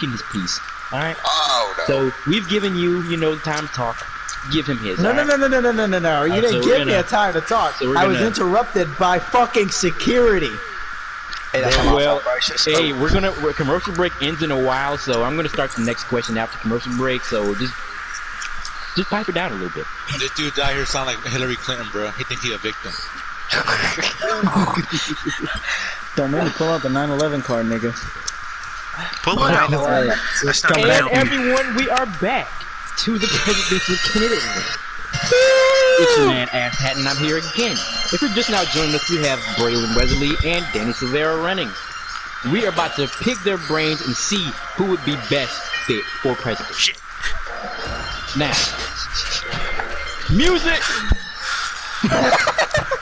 his piece. All right. Oh no. So we've given you, time to talk. Give him his. No. You didn't give me a time to talk. So I was interrupted by fucking security. Hey, that's Well, righteous. hey, we're commercial break ends in a while, so I'm gonna start the next question after commercial break. So just pipe it down a little bit. This dude out here sound like Hillary Clinton, bro. He think he a victim. Don't make me pull out the 9/11 card, nigga. Pull it out. That's not gonna And help you. everyone, we are back to the presidential candidate. It's your man Ass Hat, and I'm here again. If you're just now joining us, we have Braylon Weatherly and Danny Silvera running. We are about to pick their brains and see who would be best fit for president. Shit. Now, music.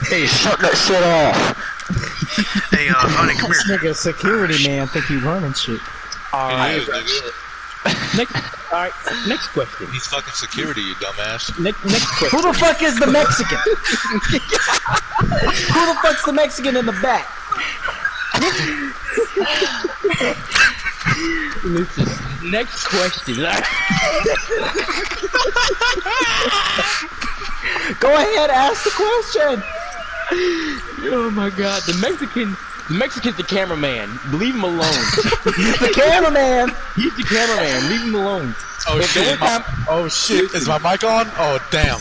Hey, shut that shit off. Hey, honey, come This here. nigga security man think he running shit. All He right. is, nigga. Next question. He's fucking security, you dumbass. Next question. Who the fuck is the Mexican? Who the fuck's the Mexican in the back? Listen, next question. Go ahead, ask the question. Oh my God, the Mexican's the cameraman. Leave him alone. The cameraman. He's the cameraman. Leave him alone. Oh But the only shit! time, Oh shit! Is my mic on? Oh damn!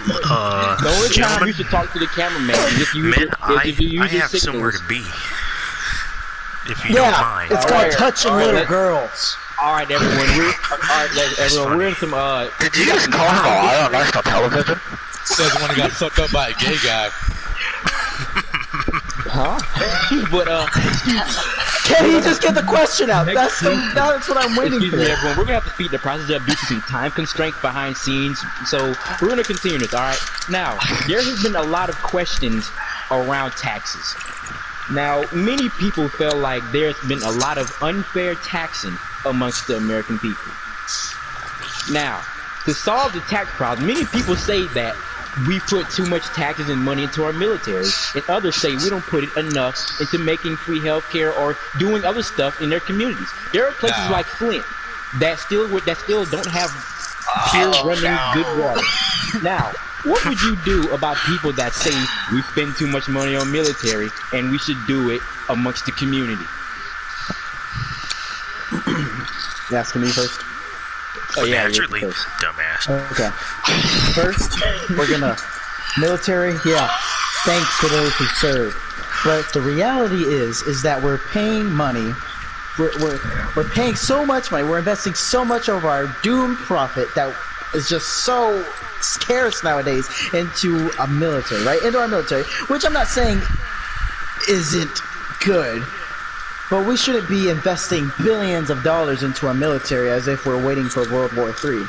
the only time Gentlemen, you should talk to the cameraman is if you men, if you use I his have somewhere signals. to be. If you don't Yeah, mind. it's called Alright, touching alright, little let- girls. All right, everyone. We're in some Did you just call him a liar on national television? Says when he got sucked up by a gay guy. huh? But Can he just get the question out? That's what I'm waiting excuse me, for. everyone. We're gonna have to speed the process up due to some time constraints behind scenes. So we're gonna continue this. All right. Now there has been a lot of questions around taxes. Now, many people feel like there's been a lot of unfair taxing amongst the American people. Now, to solve the tax problem, many people say that we put too much taxes and money into our military, and others say we don't put it enough into making free healthcare or doing other stuff in their communities. There are places like Flint that still don't have pure running good water. Now, what would you do about people that say we spend too much money on military and we should do it amongst the community? You asking me first? Oh yeah, you're Naturally, first. dumbass. Okay. First, we're gonna military. Yeah, thanks to those who serve. But the reality is that we're paying money. We're paying so much money. We're investing so much of our doomed profit that is just so scarce nowadays into a military, right? Into our military, which I'm not saying isn't good. But we shouldn't be investing billions of dollars into our military as if we're waiting for World War III.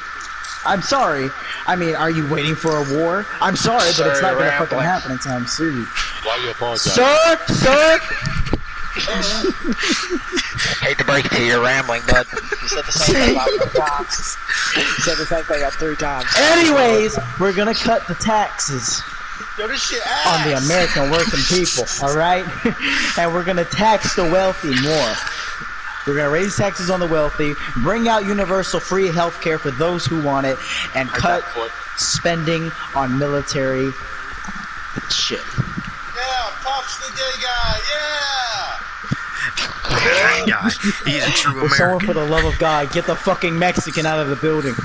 I'm sorry. I mean, are you waiting for a war? I'm sorry, but it's not gonna fucking happen anytime soon. Why you apologize? Sir! Hate to break it to you, you're rambling, bud. You said the same thing about 3 times. You said the same thing about 3 times. Anyways, we're gonna cut the taxes Yo, this shit on the American working people, alright? And we're gonna tax the wealthy more. We're gonna raise taxes on the wealthy, bring out universal free healthcare for those who want it, and cut spending on military shit. Yeah, Pops the gay guy. Yeah. That guy, he's a true Will someone, American. for the love of God, get the fucking Mexican out of the building?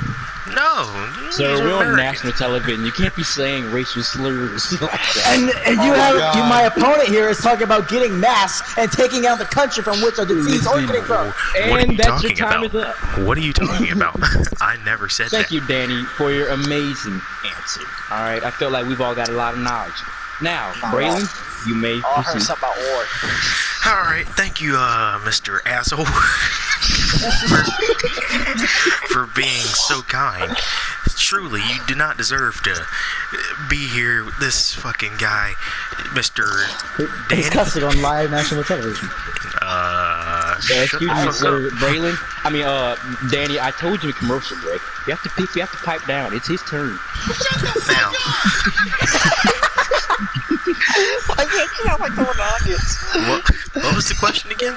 No, So he's we're on American. national television. You can't be saying racial slurs like that. And you God. my opponent here is talking about getting masks and taking out the country from which a disease originates from. What are And you that's your talking time about? is up. What are you talking about? I never said Thank that. you, Danny, for your amazing answer. All right, I feel like we've all got a lot of knowledge. Now, Braylon, you may Oh, I heard proceed. something about war. All right, thank you, Mr. Asshole, for being so kind. Truly, you do not deserve to be here with this fucking guy, Mr. He's Danny. cussing on live national television. Shut Excuse the me, fuck sir, up. Braylon. Danny, I told you in commercial break. You have to pipe down. It's his turn. Now, Why can't you have like the onions? what was the question again?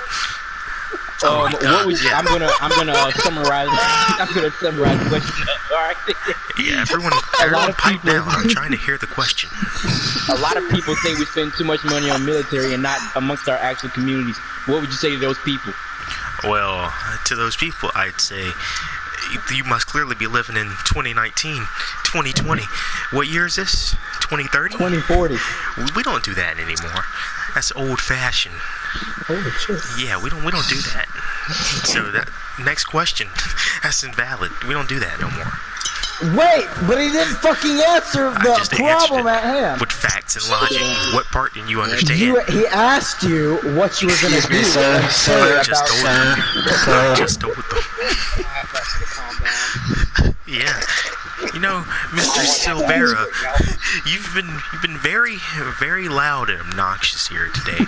what would you, I'm gonna summarize. I'm gonna summarize the question. All right. Yeah, everyone of pipe people- down. I'm trying to hear the question. A lot of people say we spend too much money on military and not amongst our actual communities. What would you say to those people? Well, to those people, I'd say you must clearly be living in 2019, 2020. What year is this? 2030? 2040. We don't do that anymore. That's old-fashioned. Holy shit. Yeah, we don't do that. So that next question, that's invalid. We don't do that no more. Wait, but he didn't fucking answer I the just answered problem it at hand. with facts and logic. What part didn't you understand? He asked you what you were gonna do. sir, sir, I just told you. I just told them. Calm down. Yeah. You know, Mr. Silvera, you've been very, very loud and obnoxious here today.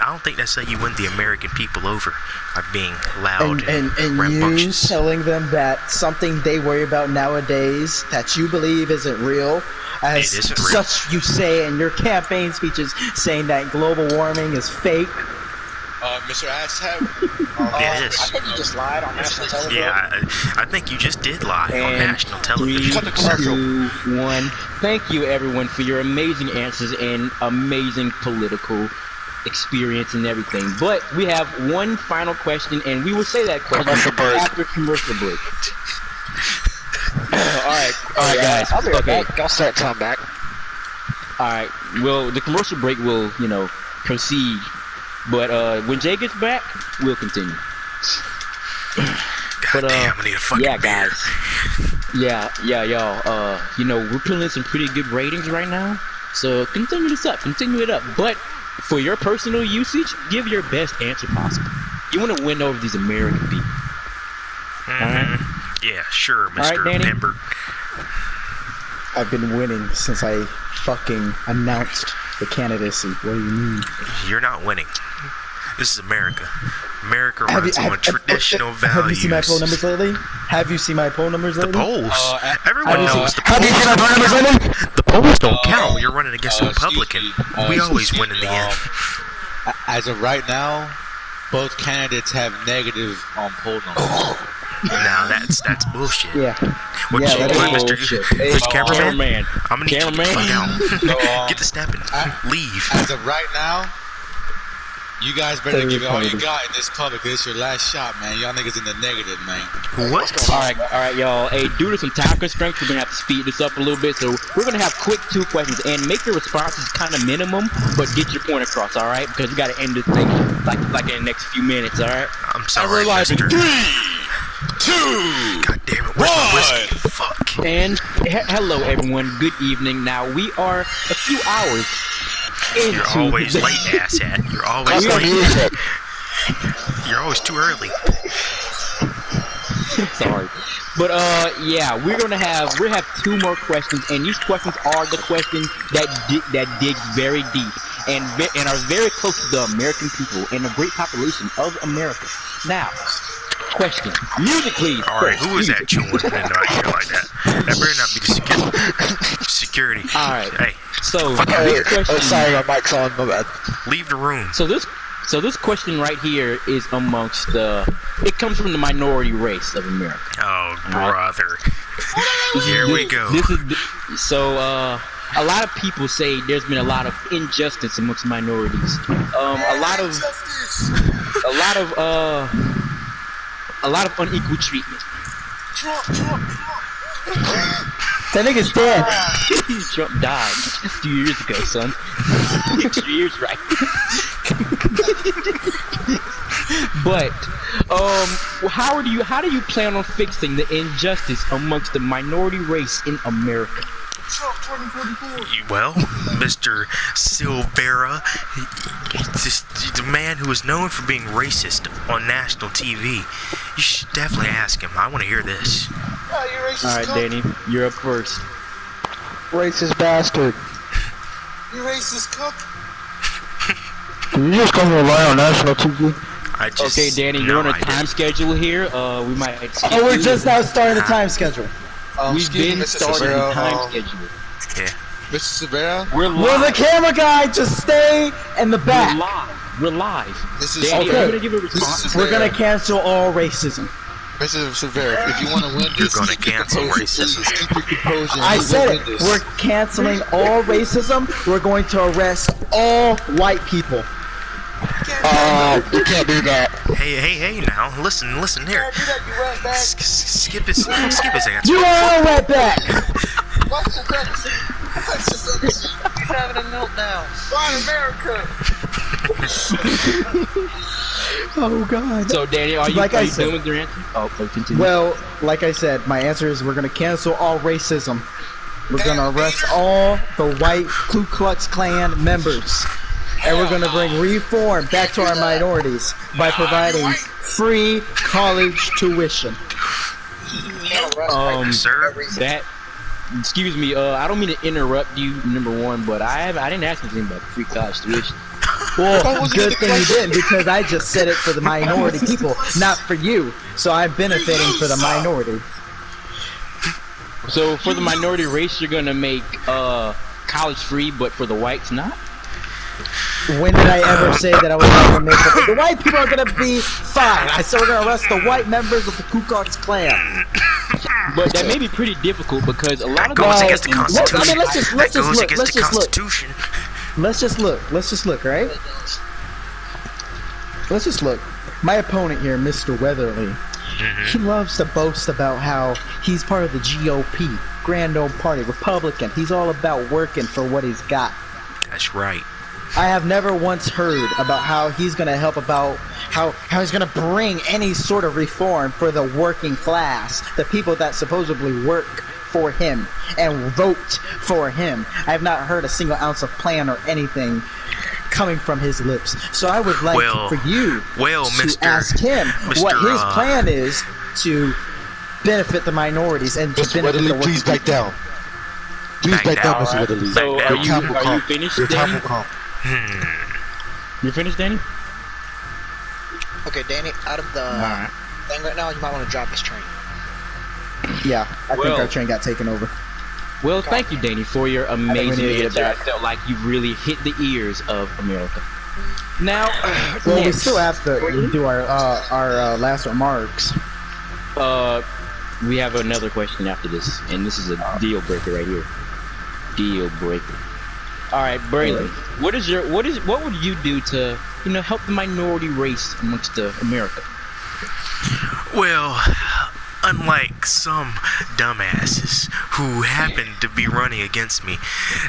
I don't think that's how you win the American people over, by being loud And you rambunctious. telling them that something they worry about nowadays that you believe isn't real, as It isn't real. such you say in your campaign speeches, saying that global warming is fake. Mr. Asshat, It is. I think you just lied on national television. Yeah, I think you just did lie on And national television. 3, Cut the commercial. 2, 1. Thank you, everyone, for your amazing answers and amazing political experience and everything. But we have one final question, and we will say that question Commercial break. after commercial break. All right, guys. I'll be right Okay, back. I'll start time back. all right. Well, the commercial break will, proceed. But when Jay gets back, we'll continue. God damn, I need a fucking yeah, beer. guys. Yeah, y'all. We're pulling in some pretty good ratings right now. So continue it up. But for your personal usage, give your best answer possible. You want to win over these American people. Yeah, sure, right, Mr. Danny? Pembert. I've been winning since I fucking announced the candidacy. What do you mean? You're not winning. This is America. America runs on traditional values. Have you seen my poll numbers lately? Have you seen my poll numbers The lately? polls. Everyone have you knows seen- the Have you seen my polls. phone numbers lately? The polls don't count when you're running against a excuse Republican. me. We always Excuse win in me, the end. as of right now, both candidates have negative on poll numbers. Now that's bullshit. Yeah. What Yeah, you that doing, is Mr. bullshit. Mr. Cameraman? Cameraman. I'm gonna need you to get the fuck Cameraman. out. Get the stepping. Leave. As of right now, you guys better Very give it all you funny. got in this public. This your last shot, man. Y'all niggas in the negative, man. What? All right, y'all. Hey, due to some time constraints, we're gonna have to speed this up a little bit. So we're gonna have quick 2 questions and make your responses kind of minimum, but get your point across. All right, because we gotta end this thing like in the next few minutes. All right. I'm sorry, Mr. 2, God damn it. Where's my whiskey? Fuck. And hello, everyone. Good evening. Now we are a few hours into You're always the- late, asshat. You're always Cut the late. music. You're always too early. Sorry, but yeah, we have 2 more questions, and these questions are the questions that dig very deep and are very close to the American people and the great population of America. Now, question, music, please. All right, who was Music. that chewing in my ear like that? That better not be the security. All right. Hey, So Hey, this question. oh, sorry, my mic's on. My bad. leave the room. So this question right here is amongst it comes from the minority race of America. Oh, brother. Here we go. This is so a lot of people say there's been a lot of injustice amongst minorities. A lot of unequal treatment. That nigga's dead. Trump died a few years ago, son. 2 years, right? But how do you plan on fixing the injustice amongst the minority race in America? Well, Mr. Silvera, he's a man who is known for being racist on national TV. You should definitely ask him. I want to hear this. Oh, you racist All right, cunt. Danny, you're up first. Racist bastard. You racist cook. Can you just come rely on national TV? I just Okay, Danny, you're no, on a I time didn't. schedule here. We might. skip Oh, we're you. just now starting the time schedule. We've Excuse me, been Mr. starting the Severo, time schedule. Yeah. Mr. Severa, We're Will the live. camera guy just stay in the We're back? live. We're live. This is Danny, Okay. are you gonna give a response? We're gonna cancel all racism. Mr. Severa, if you want to win You're this, gonna keep your cancel composure, racism. please. Keep your composure. and I you will said win it. this. We're canceling all racism. We're going to arrest all white people. You can't do that. Hey now, listen here. Skip his answer. You are all right back. What's the next? He's having a meltdown. Why America? Oh God. So, Danny, are you, Like are I you said- done with your answer? Oh, continue. Well, like I said, my answer is we're gonna cancel all racism. We're gonna arrest all the white Ku Klux Klan members. And we're gonna bring reform back to our minorities by providing free college tuition. Sir, That, excuse me, I don't mean to interrupt you, number one, but I didn't ask anything about free college tuition. Well, good thing you didn't, because I just said it for the minority people, not for you. So I'm benefiting for the minority. So for the minority race, you're gonna make college free, but for the whites not. When did I ever say that I was not gonna make it? The white people are gonna be fine. I said we're gonna arrest the white members of the Ku Klux Klan. But that may be pretty difficult because a lot of goes the against the Constitution. I mean, let's just That goes look. against Let's the just look. Constitution. Let's just look, right? Let's just look. My opponent here, Mr. Weatherly, he loves to boast about how he's part of the GOP, Grand Old Party, Republican. He's all about working for what he's got. That's right. I have never once heard about how he's going to help about how he's going to bring any sort of reform for the working class, the people that supposedly work for him and vote for him. I have not heard a single ounce of plan or anything coming from his lips. So I would like Well, for you to Mr. ask him what Mr., his plan is to benefit the minorities and to Mr. benefit the Weatherly, working please back down. Please Back back down, down. Mr. Weatherly. So Back are down. you Your time will are you come. finished, Your time Danny? will come. You finished, Danny? Okay, Danny, out of the Alright. thing right now, you might want to drop this train. Yeah, I think Well- our train got taken over. Well, thank you, Danny, for your we amazing need to get it answer. I back. felt like you really hit the ears of America. Now, Well, we next, still have to do our last remarks. we have another question after this, and this is a deal breaker right here. Deal breaker. All right, Braylon, what would you do to help the minority race amongst America? Well, unlike some dumbasses who happen to be running against me,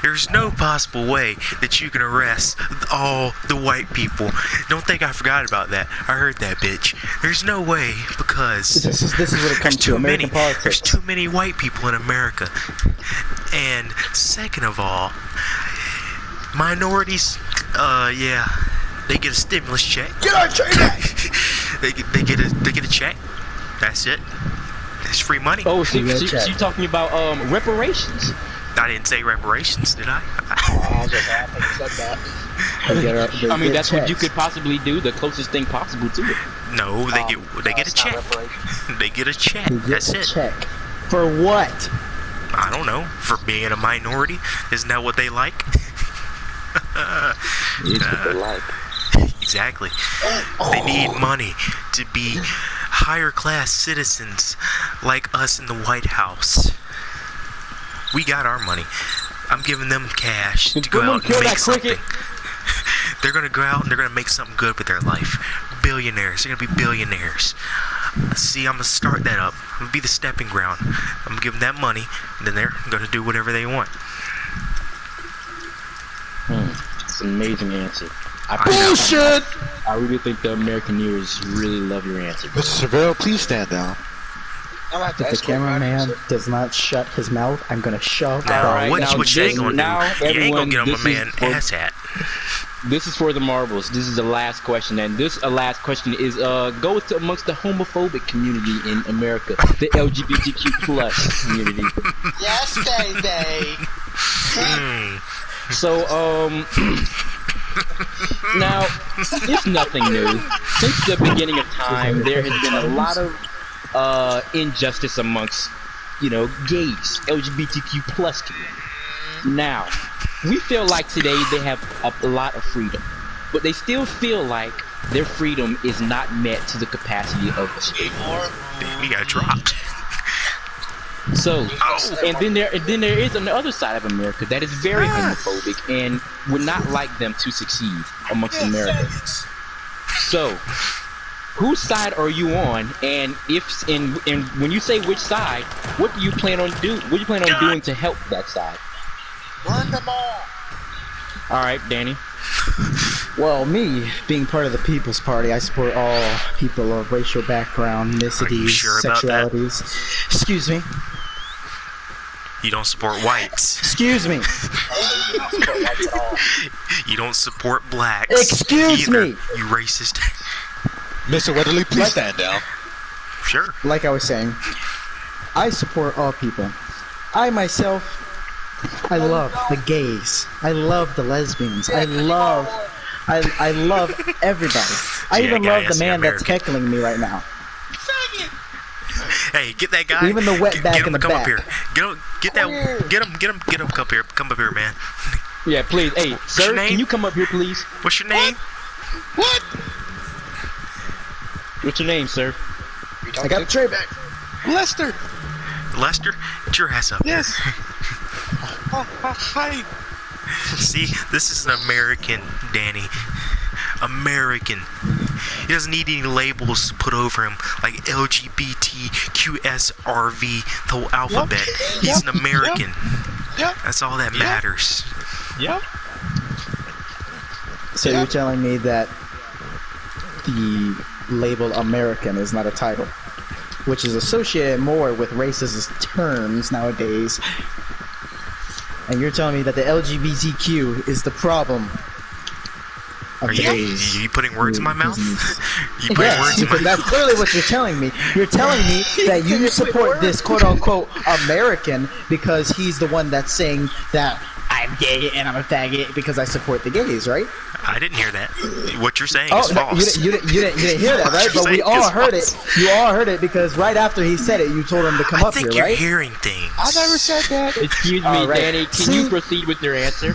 there's no possible way that you can arrest all the white people. Don't think I forgot about that. I heard that, bitch. There's no way, because This is what it comes to American there's politics. too many white people in America. And second of all, minorities, yeah, they get a stimulus check. Get our train back! they get a check. That's it. That's free money. Oh, so Yeah, check. you talking about reparations? I didn't say reparations, did I? I was just laughing. You said that. I mean, that's what you could possibly do, the closest thing possible to it. No, they get a check. They get a check. That's it. Check. For what? I don't know. For being a minority, isn't that what they like? Exactly. They need money to be higher class citizens like us in the White House. We got our money. I'm giving them cash to go Someone out kill and make that something. cricket. They're gonna go out and they're gonna make something good with their life. Billionaires. They're gonna be billionaires. See, I'm gonna start that up. I'm gonna be the stepping ground. I'm gonna give them that money, and then they're gonna do whatever they want. It's an amazing answer. Bullshit! I really think the Americaneers really love your answer. Mr. Severo, please stand down. I'm gonna have to If the escort you out of cameraman here. does not shut his mouth, I'm gonna shove the Alright, what now you ain't this- gonna now, do? You ain't gonna everyone, get on my this man is for- ass hat. This is for the marbles. This is the last question, and this last question is goes to amongst the homophobic community in America, the LGBTQ plus community. Yes, baby. So now it's nothing new. Since the beginning of time, there has been a lot of injustice amongst gays, LGBTQ plus community. Now we feel like today they have a lot of freedom. but they still feel like their freedom is not met to the capacity of the state. Damn, you got dropped. So, and then there is on the other side of America that is very homophobic and would not like them to succeed amongst Americans. So, whose side are you on? And when you say which side, what do you plan on doing to help that side? Burn them all. All right, Danny. Well, me being part of the People's Party, I support all people of racial background, ethnicities, sure about that? sexualities. Excuse me. You don't support whites. Excuse me. You don't support blacks. Excuse either, me. You racist. Mr. Weatherly, please stand down. Sure. Like I was saying, I support all people. I myself, I love the gays. I love the lesbians. I love everybody. I Yeah, even guy love is the man that's American. heckling me right now. Hey, get that guy. Even the wetback get him in the to come back. up here. Get him up here. Come up here, man. Yeah, please. Hey, sir, your name? can you come up here, please? What's your name? What? What's your name, sir? I got the tray back. Lester. Lester? Get your ass up Yes. here. Hi. See, this is an American, Danny. American. He doesn't need any labels put over him like LGBT, QSRV, the whole alphabet. He's an American. Yep. That's all that matters. Yep. So you're telling me that the label American is not a title, which is associated more with racist terms nowadays, and you're telling me that the LGBTQ is the problem of Are the you, gays? you putting words in my mouth? You putting Yes, words in my because that's clearly what you're telling me. You're telling me that you support this quote-unquote American because he's the one that's saying that I'm gay and I'm a faggot because I support the gays, right? I didn't hear that. What you're saying Oh, is no, false. you didn't hear that, right? What you're But we saying all is heard it. false. You all heard it because right after he said it, you told him to come I up think here, you're right? hearing things. I never said that. Excuse me, All right. Danny. Can See? you proceed with your answer?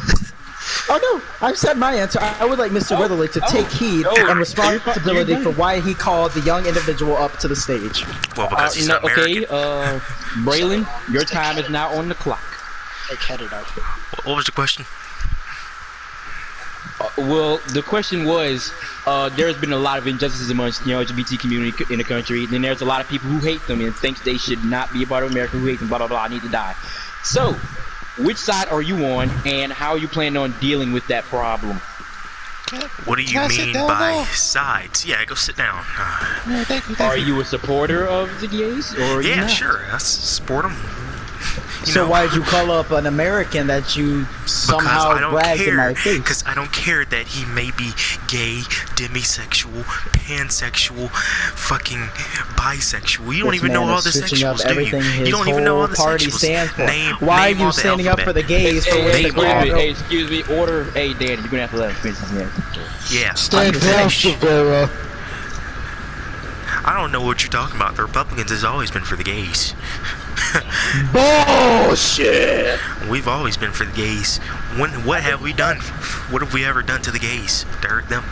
Oh no, I've said my answer. I would like Mr. Weatherly to take heed and responsibility for why he called the young individual up to the stage. Well, because he's not American. Okay, Braylon, your time is now on the clock. They cut it off. What was the question? Well, the question was, there's been a lot of injustices amongst the LGBT community in the country. Then there's a lot of people who hate them and thinks they should not be a part of America, who hate them, blah, blah, blah, need to die. So, which side are you on, and how are you planning on dealing with that problem? What do you Can I sit mean down by now? sides? Yeah, go sit down. Thank Are you. you a supporter of the gays, or are you Yeah, not? sure. Let's support them. So why'd you call up an American that you somehow because I don't bragged in my care. face? Because I don't care that he may be gay, demisexual, pansexual, fucking bisexual. You don't This even know man all is the switching up sexuals, do you? everything his You don't even know all whole the party sexuals. stands for. Name, Why name are you all the standing up for the alphabet. gays? For Hey, when the hey, excuse me, order. Hey, Danny, you're gonna have to let him finish his answer. Yeah. Stand let me down, finish. Severa. I don't know what you're talking about. The Republicans has always been for the gays. Bullshit. We've always been for the gays. What have we done? What have we ever done to the gays to hurt them?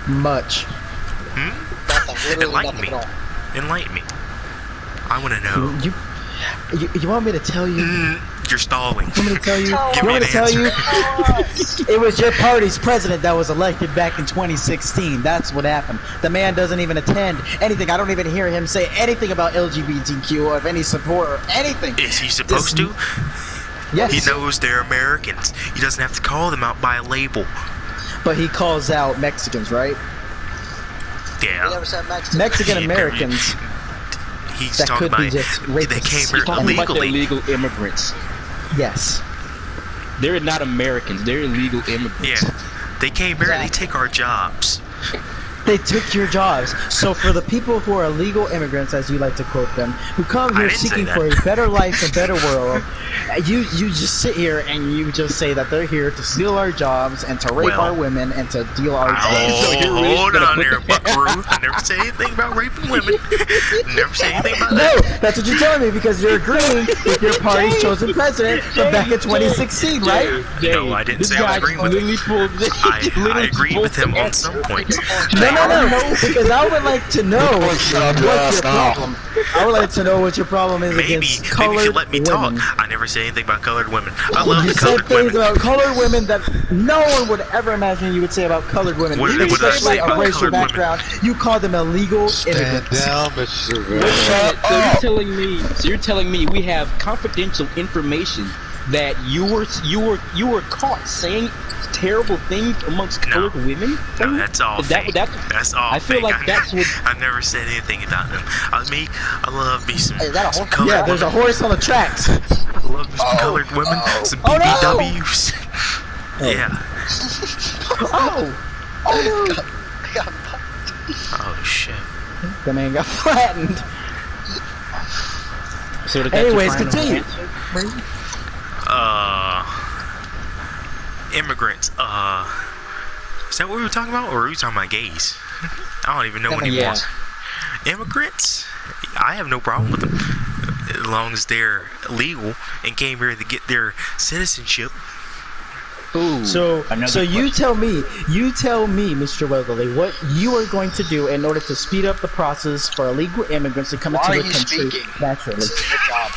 much. Nothing. Literally Enlighten nothing me. at all. Enlighten me. I want to know. You want me to tell you? You're stalling. You want me to tell you? Give You me want an me to tell you? answer. It was your party's president that was elected back in 2016. That's what happened. The man doesn't even attend anything. I don't even hear him say anything about LGBTQ or of any support or anything. Is he supposed to? Yes. He knows they're Americans. He doesn't have to call them out by a label. But he calls out Mexicans, right? They Yeah. never said Mexican. Mexican Americans. He's That talking could be about just they rapists. came here Talking about the illegally. illegal immigrants. Yes. They're not Americans. They're illegal immigrants. Yeah. They came here. They take our jobs. They took your jobs. So for the people who are illegal immigrants, as you like to quote them, who come I here didn't say seeking that. for a better life, a better world, you just sit here and you just say that they're here to steal our jobs and to rape Well- our women and to deal our drugs. Oh, hold on there, Buckaroo. I never say anything about raping women. Never say anything about No, that. that's what you're telling me because you're agreeing with your party's chosen president from back in 2016, right? No, I didn't This say I was guy agreeing with him. literally pulled. I agree with him on some points. No, because I would like to know what's your problem. I would like to know what your problem is Maybe against if colored you let me women. talk. I never say anything about colored women. I love You the said colored things women. about colored women that no one would ever imagine you would say about colored women. What Even did I say somebody about of racial colored women? background, you call them illegal Stand immigrants. down, Mr. So you're telling me we have confidential information that you were caught saying terrible things amongst No. colored women? No, that's all Is that- fake. that's- That's all I feel fake. like that's what- I never said anything about them. Me, I love me some, Is that a some horse? colored Yeah, there's a women. horse on the tracks. I love me some colored women. Some Oh, no! BBWs. Yeah. Oh, oh Oh shit. no, the man got flattened. So that's your Anyways, final continue. answer? Immigrants. Is that what we were talking about, or were we talking about gays? I don't even know anymore. Yeah. Immigrants, I have no problem with them as long as they're legal and came here to get their citizenship. Ooh, So another you question. tell me, Mr. Weatherly, what you are going to do in order to speed up the process for illegal immigrants to come Why into are the you country speaking? naturally. This is your job.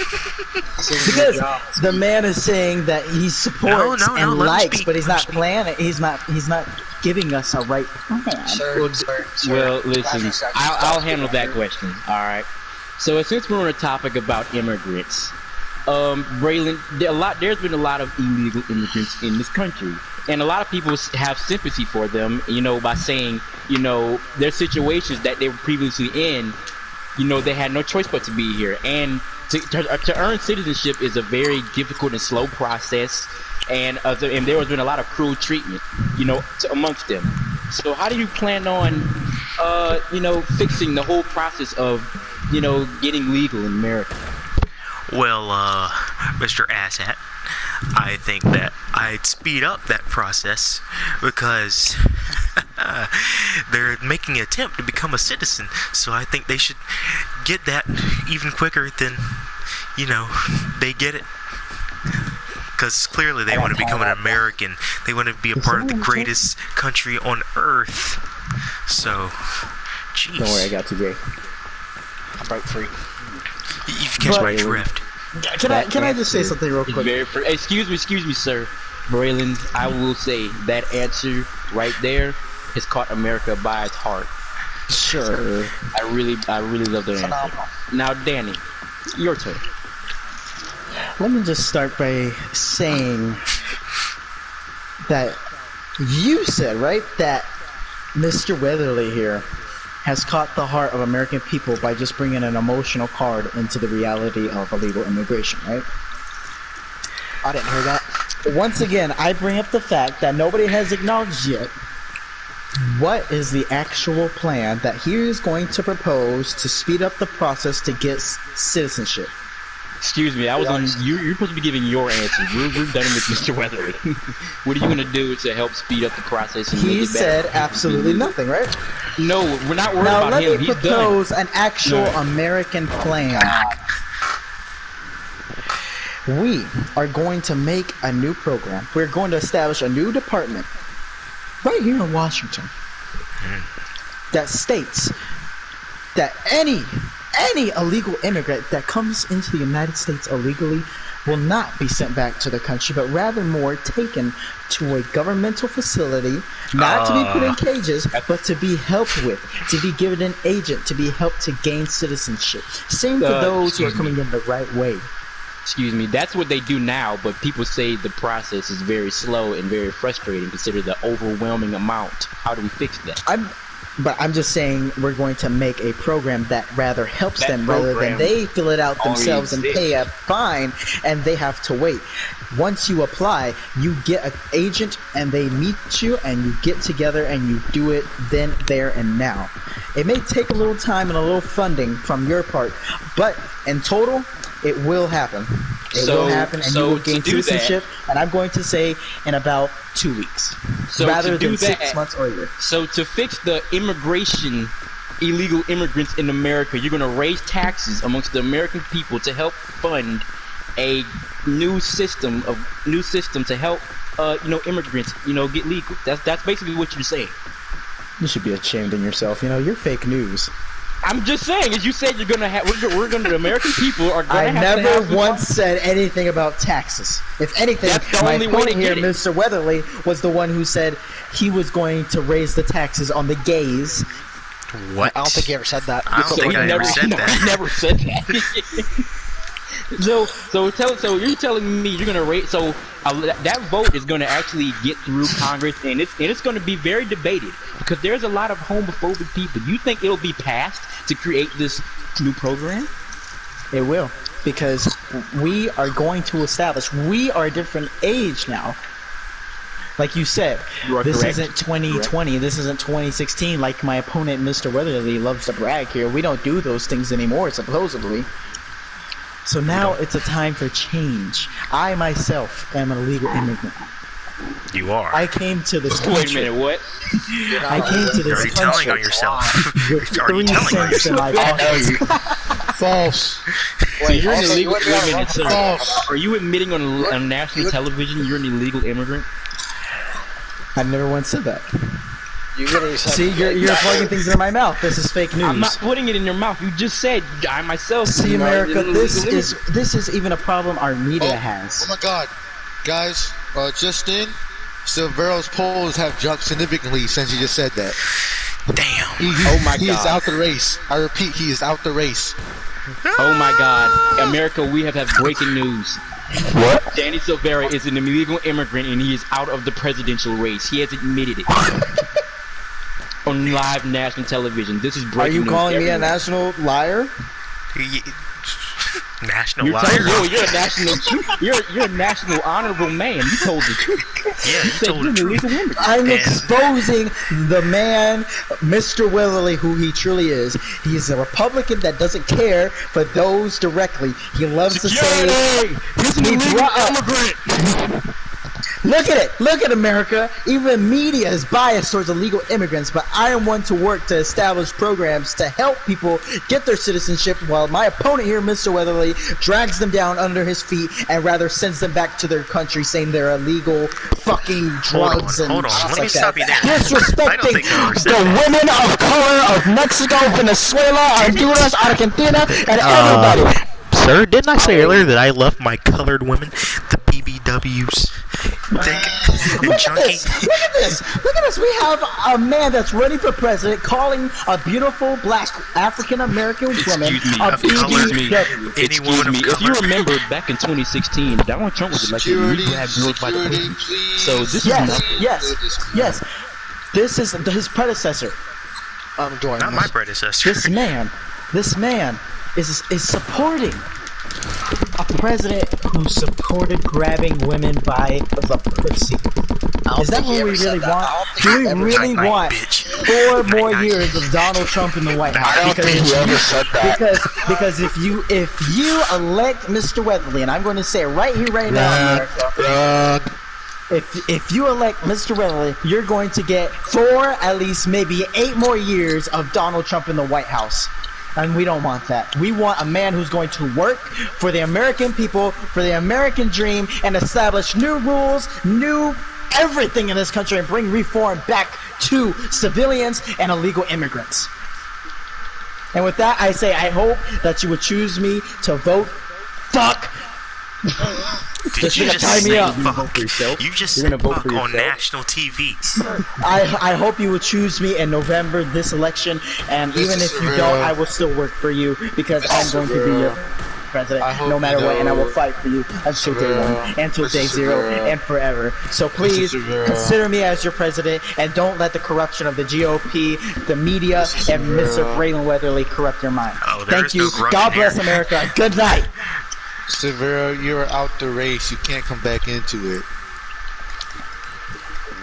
This is your Because job. the man is saying that he supports No, and let him likes, speak, but he's let him not speak. planning. He's not giving us a right plan. Sir, sir, Well, 5 listen, seconds. I'll handle that question. All right. So since we're on a topic about immigrants, Braylon, there's been a lot of illegal immigrants in this country, and a lot of people have sympathy for them, by saying, their situations that they were previously in, they had no choice but to be here, and to earn citizenship is a very difficult and slow process, and there has been a lot of cruel treatment, amongst them. So how do you plan on, fixing the whole process of, getting legal in America? Well, Mr. Asshat, I think that I'd speed up that process because they're making an attempt to become a citizen. So I think they should get that even quicker than, they get it. Because clearly they want to become an American. They want to be a part of the greatest country on earth. So, jeez. Don't worry, I got you, Jay. I broke free. You catch my But- drift. Can I just say something real It's quick? excuse me, sir. Braylon, I will say that answer right there has caught America by its heart. Sure. I really love that answer. Phenomenal. Now, Danny, your turn. Let me just start by saying that you said, right, that Mr. Weatherly here has caught the heart of American people by just bringing an emotional card into the reality of illegal immigration, right? I didn't hear that. Once again, I bring up the fact that nobody has acknowledged yet what is the actual plan that he is going to propose to speed up the process to get citizenship. Excuse me, I was on. You're supposed to be giving your answer. We're done with Mr. Weatherly. What are you gonna do to help speed up the process and make He it better? said absolutely nothing, right? No, we're not worried Now about let him. me He's done. propose an actual No. American plan. We are going to make a new program. We're going to establish a new department right here in Washington that states that any illegal immigrant that comes into the United States illegally will not be sent back to the country, but rather more taken to a governmental facility, not to be put in cages, but to be helped with, to be given an agent, to be helped to gain citizenship. Same for those who are coming in the right way. Excuse me, that's what they do now, but people say the process is very slow and very frustrating considering the overwhelming amount. How do we fix that? But I'm just saying we're going to make a program that rather helps That them rather than program they fill it out already themselves and exists. pay a fine and they have to wait. Once you apply, you get an agent and they meet you and you get together and you do it then, there, and now. It may take a little time and a little funding from your part, but in total, it will happen. It So- will happen, and so you will to gain do that- citizenship. And I'm going to say in about 2 weeks, So rather to do than 6 that- months or a year. So to fix the illegal immigrants in America, you're going to raise taxes amongst the American people to help fund a new system to help immigrants get legal. That's basically what you're saying. You should be ashamed in yourself. You're fake news. I'm just saying, as you said, you're gonna have the American people are gonna I have to never have once said anything about taxes. If anything, That's the my only way opponent to here, get it. Mr. Weatherly, was the one who said he was going to raise the taxes on the gays. What? I don't think he ever said that. I don't think I ever said that. He never said that. So you're telling me you're gonna rate? So that vote is gonna actually get through Congress, and it's gonna be very debated because there's a lot of homophobic people. You think it'll be passed to create this new program? It will, because we are going to establish. We are a different age now. Like you said, You are this correct. isn't 2020. This isn't 2016. Like my opponent, Mr. Weatherly, loves to brag here. We don't do those things anymore, supposedly. So now it's a time for change. I myself am an illegal immigrant. You are. I came to this country. Wait a minute, what? I came to You're this already telling country on yourself. with You're already 3 telling on cents in yourself. my pocket. False. So you're an also, you illegal wouldn't be able to immigrant. run So False. are you admitting on national television you're an illegal immigrant? I never once said that. You literally said See, you're plugging things into my mouth. This is fake news. I'm not putting it in your mouth. You just said I myself. See, am America, an this illegal is even a problem our media Oh has. my God, guys! Just in, Silvero's polls have jumped significantly since you just said that. Damn. Oh my He is God. out the race. I repeat, he is out the race. Oh my God, America, we have breaking news. What? Danny Silvera is an illegal immigrant and he is out of the presidential race. He has admitted it on live national television. This is breaking Are you news. calling me a Everyone- national liar? National You're, liar. you're a national. You're a national honorable man. You told the truth. Yeah, you said told you're the an truth. illegal immigrant. I'm And- exposing the man, Mr. Weatherly, who he truly is. He is a Republican that doesn't care for those directly. He loves to say, He's an He illegal brought up- immigrant. look at it, look at America. Even media is biased towards illegal immigrants, but I am one to work to establish programs to help people get their citizenship, while my opponent here, Mr. Weatherly, drags them down under his feet and rather sends them back to their country saying they're illegal fucking drugs Hold on. and stuff Let me like stop that. you there. I don't Disrespecting think I ever said the that. women of color of Mexico, Venezuela, Honduras, Argentina, and everybody. Sir, didn't I say earlier that I love my colored women? The BBWs. Look at this! Look at this! Look at this! We have a man that's running for president calling a beautiful black African American woman Excuse me. a Of color. BBW. Any Excuse woman of me. If you color. remember back in 2016, Donald Trump was elected. and Security, we grabbed girls by the security, pussy. please. So this is Yes, nothing. yes. This is his predecessor. I'm doing Not my predecessor. This man is supporting a president who supported grabbing women by the pussy. Is that what we really want? Do we really Night, want bitch. 4 more Night. years of Donald Trump in the White House? I don't think he ever said that. Because if you elect Mr. Weatherly, and I'm going to say it right here, right now, America, if you elect Mr. Weatherly, you're going to get 4, at least maybe 8 more years of Donald Trump in the White House. And we don't want that. We want a man who's going to work for the American people, for the American dream, and establish new rules, new everything in this country, and bring reform back to civilians and illegal immigrants. And with that, I say I hope that you would choose me to vote. Fuck! Did you gonna just tie me say up. fuck? You just You're said gonna vote fuck for on yourself. national TV. I hope you would choose me in November this election, and This even is if you real. don't, I will still work for you because I'm going to be your. president, I hope no matter you what, and I will know, fight for you until day Severo, one, until Mr. day zero, Severo, and forever. So please Severo. consider me as your president, and don't let the corruption of the GOP, the media, Mr. and Mr. Severo. Braylon Weatherly corrupt your mind. Oh, there Thank is no you. corruption God bless here. America. Good night. Severo, you're out the race. You can't come back into it.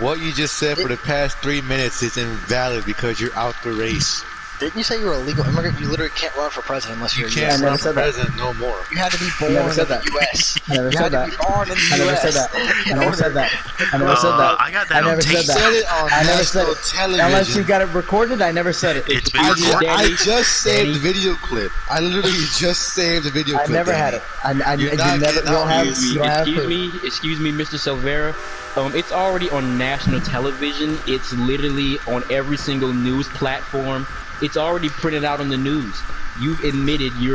What you just said for the past 3 minutes is invalid because you're out the race. Didn't you say you were a legal immigrant? You literally can't run for president unless You you're a can't US. never run for said that. president no more. You had to be born never in said the that. US. I never You said had to that. be born in the I never US. said that. I never said that. I never said that. I got that I on never tape. said that. Said it on I never said national it. television. Unless you got it recorded, I never said it. It's been I recorded. just saved Danny. the video clip. I literally just saved the video I clip. never had Danny. it. You're You not never. You getting don't out. have. You don't have proof. Excuse me, Mr. Silvera. It's already on national television. It's literally on every single news platform. It's already printed out on the news. You've admitted you're